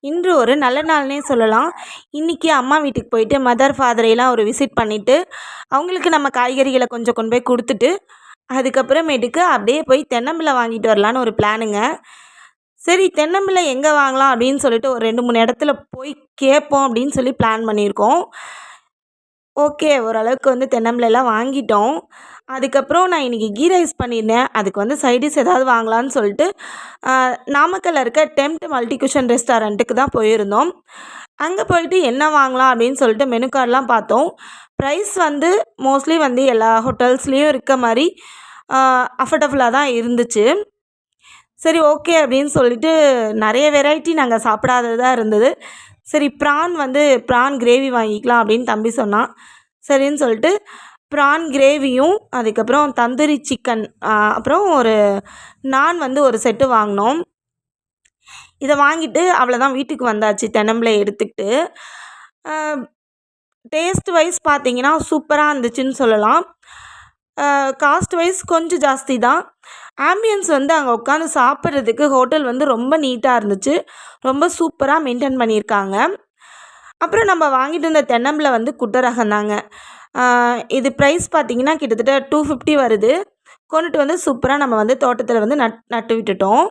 இன்று ஒரு நல்ல நாள்னே சொல்லலாம். இன்றைக்கி அம்மா வீட்டுக்கு போயிட்டு மதர் ஃபாதரையெல்லாம் ஒரு விசிட் பண்ணிவிட்டு அவங்களுக்கு நம்ம காய்கறிகளை கொஞ்சம் கொண்டு போய் கொடுத்துட்டு அதுக்கப்புறமேட்டுக்கு அப்படியே போய் தென்னம்பிள்ளை வாங்கிட்டு வரலான்னு ஒரு பிளானுங்க. சரி, தென்னம்பிள்ளை எங்கே வாங்கலாம் அப்படின்னு சொல்லிட்டு ஒரு 2-3 இடத்துல போய் கேட்போம் அப்படின்னு சொல்லி பிளான் பண்ணியிருக்கோம். ஓகே, ஓரளவுக்கு வந்து தென்னம்பிள்ளைலாம் வாங்கிட்டோம். அதுக்கப்புறம் நான் இன்றைக்கி கீ ரைஸ் பண்ணியிருந்தேன். அதுக்கு வந்து சைடிஷ் ஏதாவது வாங்கலான்னு சொல்லிட்டு நாமக்கல்லில் இருக்க டெம்ட் மல்டி குஷன் ரெஸ்டாரண்ட்டுக்கு தான் போயிருந்தோம். அங்கே போயிட்டு என்ன வாங்கலாம் அப்படின்னு சொல்லிட்டு மெனு கார்டெலாம் பார்த்தோம். ப்ரைஸ் வந்து மோஸ்ட்லி வந்து எல்லா ஹோட்டல்ஸ்லேயும் இருக்க மாதிரி அஃபர்டபுளாக தான் இருந்துச்சு. சரி, ஓகே அப்படின்னு சொல்லிட்டு நிறைய வெரைட்டி நாங்கள் சாப்பிடாததாக இருந்தது. சரி, ப்ரான் கிரேவி வாங்கிக்கலாம் அப்படின்னு தம்பி சொன்னான். சரின்னு சொல்லிட்டு ப்ரான் கிரேவியும் அதுக்கப்புறம் தந்தூரி சிக்கன் அப்புறம் ஒரு நான் வந்து ஒரு செட்டு வாங்கினோம். இதை வாங்கிட்டு அவ்வளோதான் வீட்டுக்கு வந்தாச்சு தென்னம்பிள்ளை எடுத்துக்கிட்டு. டேஸ்ட் வைஸ் பார்த்திங்கன்னா சூப்பராக இருந்துச்சுன்னு சொல்லலாம். காஸ்ட் வைஸ் கொஞ்சம் ஜாஸ்தி தான். ஆம்பியன்ஸ் வந்து அங்கே உட்காந்து சாப்பிட்றதுக்கு ஹோட்டல் வந்து ரொம்ப நீட்டாக இருந்துச்சு. ரொம்ப சூப்பராக மெயின்டைன் பண்ணியிருக்காங்க. அப்புறம் நம்ம வாங்கிட்டு வந்த தென்னம்பிள்ளை வந்து குட்டை ரகம் தாங்க. இது ப்ரைஸ் பார்த்திங்கன்னா கிட்டத்தட்ட 250 வருது. கொண்டுட்டு வந்து சூப்பராக நம்ம வந்து தோட்டத்தில் வந்து நட்டு விட்டுட்டோம்.